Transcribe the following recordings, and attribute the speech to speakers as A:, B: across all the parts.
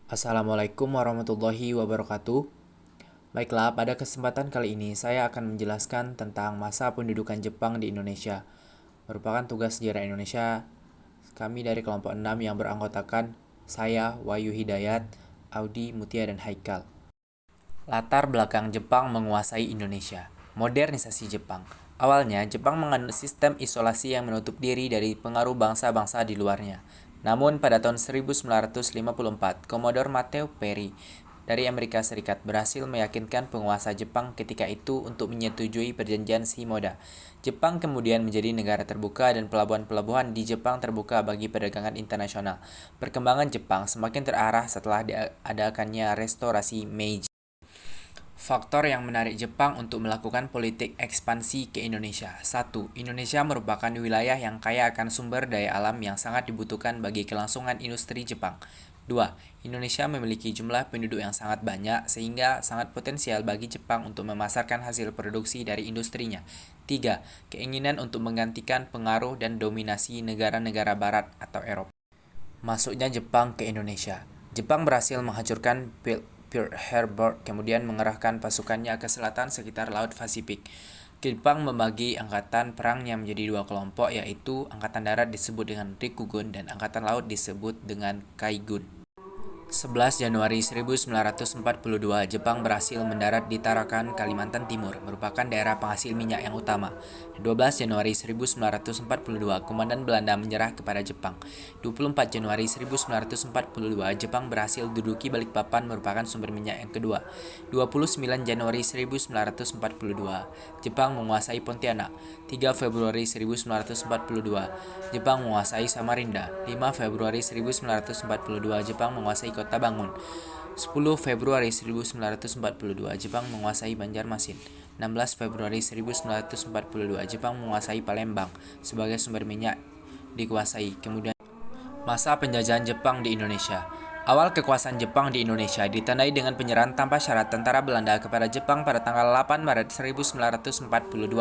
A: Assalamualaikum warahmatullahi wabarakatuh. Baiklah, pada kesempatan kali ini saya akan menjelaskan tentang masa pendudukan Jepang di Indonesia. Merupakan tugas sejarah Indonesia kami dari kelompok 6 yang beranggotakan saya, Wahyu Hidayat, Audi, Mutia, dan Haikal. Latar belakang Jepang menguasai Indonesia. Modernisasi Jepang. Awalnya, Jepang menganut sistem isolasi yang menutup diri dari pengaruh bangsa-bangsa di luarnya. Namun, pada tahun 1954, Komodor Mateo Perry dari Amerika Serikat berhasil meyakinkan penguasa Jepang ketika itu untuk menyetujui perjanjian Shimoda. Jepang kemudian menjadi negara terbuka dan pelabuhan-pelabuhan di Jepang terbuka bagi perdagangan internasional. Perkembangan Jepang semakin terarah setelah diadakannya restorasi Meiji. Faktor yang menarik Jepang untuk melakukan politik ekspansi ke Indonesia. 1. Indonesia merupakan wilayah yang kaya akan sumber daya alam yang sangat dibutuhkan bagi kelangsungan industri Jepang. 2. Indonesia memiliki jumlah penduduk yang sangat banyak sehingga sangat potensial bagi Jepang untuk memasarkan hasil produksi dari industrinya. 3. Keinginan untuk menggantikan pengaruh dan dominasi negara-negara barat atau Eropa. Masuknya Jepang ke Indonesia. Jepang berhasil menghancurkan Pearl Harbor, kemudian mengerahkan pasukannya ke selatan sekitar Laut Pasifik. Jepang membagi angkatan perangnya menjadi dua kelompok, yaitu Angkatan Darat disebut dengan Rikugun dan Angkatan Laut disebut dengan Kaigun. 11 Januari 1942, Jepang berhasil mendarat di Tarakan, Kalimantan Timur, merupakan daerah penghasil minyak yang utama. 12 Januari 1942, Komandan Belanda menyerah kepada Jepang. 24 Januari 1942, Jepang berhasil duduki Balikpapan, merupakan sumber minyak yang kedua. 29 Januari 1942, Jepang menguasai Pontianak. 3 Februari 1942, Jepang menguasai Samarinda. 5 Februari 1942, Jepang menguasai Kota Bangun. 10 Februari 1942, Jepang menguasai Banjarmasin. 16 Februari 1942, Jepang menguasai Palembang sebagai sumber minyak dikuasai. Kemudian masa penjajahan Jepang di Indonesia. Awal kekuasaan Jepang di Indonesia ditandai dengan penyerahan tanpa syarat tentara Belanda kepada Jepang pada tanggal 8 Maret 1942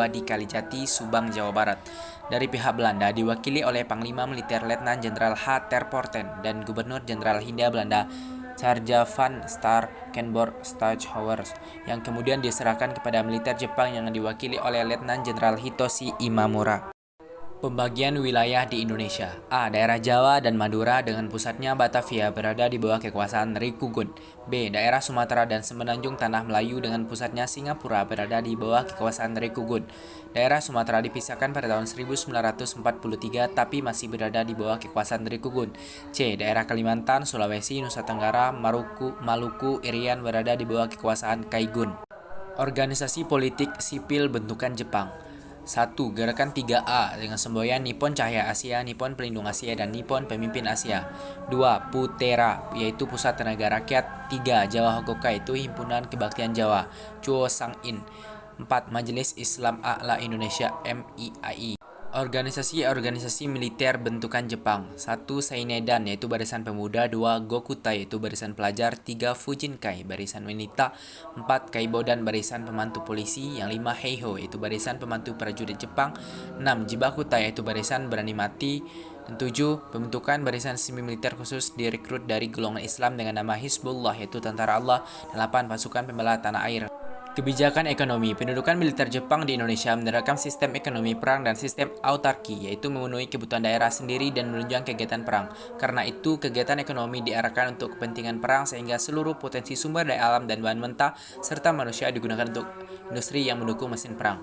A: di Kalijati, Subang, Jawa Barat. Dari pihak Belanda diwakili oleh Panglima Militer Letnan Jenderal H. Terporten dan Gubernur Jenderal Hindia Belanda Tjarja van Starkenborg Stachowers, yang kemudian diserahkan kepada militer Jepang yang diwakili oleh Letnan Jenderal Hitoshi Imamura. Pembagian wilayah di Indonesia. A. Daerah Jawa dan Madura dengan pusatnya Batavia berada di bawah kekuasaan Rikugun. B. Daerah Sumatera dan Semenanjung Tanah Melayu dengan pusatnya Singapura berada di bawah kekuasaan Rikugun. Daerah Sumatera dipisahkan pada tahun 1943 tapi masih berada di bawah kekuasaan Rikugun. C. Daerah Kalimantan, Sulawesi, Nusa Tenggara, Maluku, Irian berada di bawah kekuasaan Kaigun. Organisasi politik sipil bentukan Jepang. 1. Gerakan 3A dengan semboyan Nippon Cahaya Asia, Nippon Pelindung Asia, dan Nippon Pemimpin Asia. 2. Putera, yaitu Pusat Tenaga Rakyat. 3. Jawa Hokokai, itu Himpunan Kebaktian Jawa, Chuo Sang-in. 4. Majelis Islam A'la Indonesia, MIAI. Organisasi-organisasi militer bentukan Jepang. 1. Seinedan, yaitu Barisan Pemuda. 2. Gokutai, yaitu Barisan Pelajar. 3. Fujinkai, Barisan Wanita. 4. Kaibodan, Barisan Pembantu Polisi. Yang 5. Heiho, yaitu Barisan Pembantu Prajurit Jepang. 6. Jibakutai, yaitu Barisan Berani Mati. 7. Pembentukan barisan semi militer khusus direkrut dari golongan Islam dengan nama Hizbullah, yaitu Tentara Allah. 8. Pasukan Pembela Tanah Air. Kebijakan ekonomi. Pendudukan militer Jepang di Indonesia menerapkan sistem ekonomi perang dan sistem autarki, yaitu memenuhi kebutuhan daerah sendiri dan menunjang kegiatan perang. Karena itu, kegiatan ekonomi diarahkan untuk kepentingan perang sehingga seluruh potensi sumber daya alam dan bahan mentah serta manusia digunakan untuk industri yang mendukung mesin perang.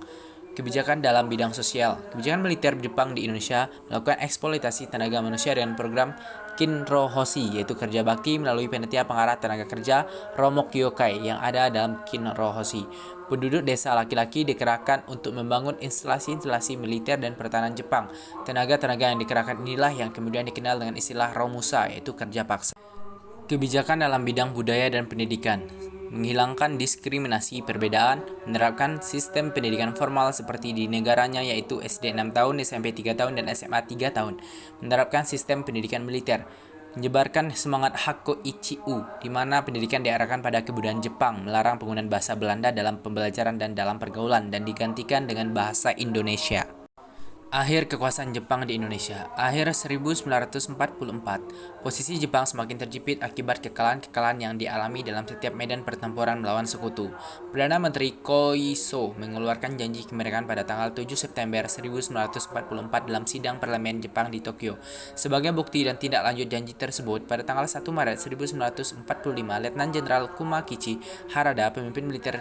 A: Kebijakan dalam bidang sosial. Kebijakan militer Jepang di Indonesia melakukan eksploitasi tenaga manusia dengan program Kinrohoshi, yaitu kerja bakti melalui panitia pengarah tenaga kerja Romok Yokai yang ada dalam Kinrohoshi. Penduduk desa laki-laki dikerahkan untuk membangun instalasi-instalasi militer dan pertahanan Jepang. Tenaga-tenaga yang dikerahkan inilah yang kemudian dikenal dengan istilah Romusa, yaitu kerja paksa. Kebijakan dalam bidang budaya dan pendidikan. Menghilangkan diskriminasi perbedaan, menerapkan sistem pendidikan formal seperti di negaranya, yaitu SD 6 tahun, SMP 3 tahun, dan SMA 3 tahun. Menerapkan sistem pendidikan militer. Menyebarkan semangat Hakko Ichiu, di mana pendidikan diarahkan pada kebudayaan Jepang, melarang penggunaan bahasa Belanda dalam pembelajaran dan dalam pergaulan, dan digantikan dengan bahasa Indonesia. Akhir kekuasaan Jepang di Indonesia. Akhir 1944, posisi Jepang semakin terjepit akibat kekalahan-kekalahan yang dialami dalam setiap medan pertempuran melawan sekutu. Perdana Menteri Koiso mengeluarkan janji kemerdekaan pada tanggal 7 September 1944 dalam sidang parlemen Jepang di Tokyo. Sebagai bukti dan tindak lanjut janji tersebut, pada tanggal 1 Maret 1945, Letnan Jenderal Kumakichi Harada, pemimpin militer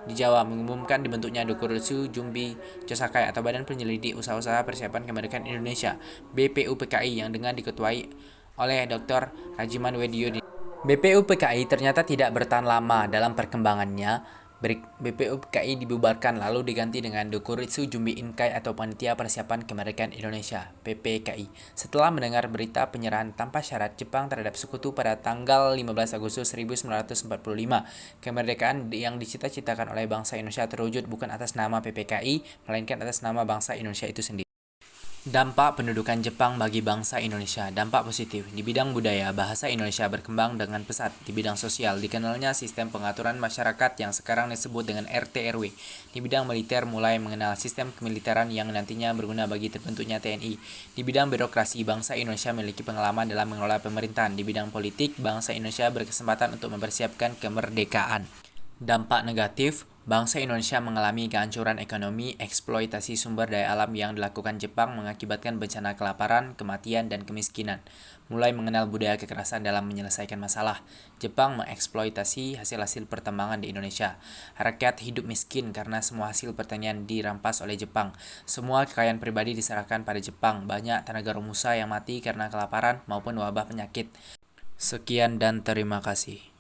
A: di Jawa, mengumumkan dibentuknya Dokuritsu Jumbi Chosakai atau Badan Penyelidik Usaha-usaha Persiapan Kemerdekaan Indonesia (BPUPKI) yang dengan diketuai oleh Dr. Rajiman Weddiyo. BPUPKI ternyata tidak bertahan lama dalam perkembangannya. BPUPKI dibubarkan lalu diganti dengan Dokuritsu Jumbi Inkai atau Panitia Persiapan Kemerdekaan Indonesia (PPKI). Setelah mendengar berita penyerahan tanpa syarat Jepang terhadap sekutu pada tanggal 15 Agustus 1945, kemerdekaan yang dicita-citakan oleh bangsa Indonesia terwujud bukan atas nama PPKI, melainkan atas nama bangsa Indonesia itu sendiri. Dampak pendudukan Jepang bagi bangsa Indonesia. Dampak positif. Di bidang budaya, bahasa Indonesia berkembang dengan pesat. Di bidang sosial, dikenalnya sistem pengaturan masyarakat yang sekarang disebut dengan RT/RW. Di bidang militer, mulai mengenal sistem kemiliteran yang nantinya berguna bagi terbentuknya TNI. Di bidang birokrasi, bangsa Indonesia memiliki pengalaman dalam mengelola pemerintahan. Di bidang politik, bangsa Indonesia berkesempatan untuk mempersiapkan kemerdekaan. Dampak negatif, bangsa Indonesia mengalami kehancuran ekonomi. Eksploitasi sumber daya alam yang dilakukan Jepang mengakibatkan bencana kelaparan, kematian, dan kemiskinan. Mulai mengenal budaya kekerasan dalam menyelesaikan masalah. Jepang mengeksploitasi hasil-hasil pertambangan di Indonesia. Rakyat hidup miskin karena semua hasil pertanian dirampas oleh Jepang. Semua kekayaan pribadi diserahkan pada Jepang. Banyak tenaga romusa yang mati karena kelaparan maupun wabah penyakit. Sekian dan terima kasih.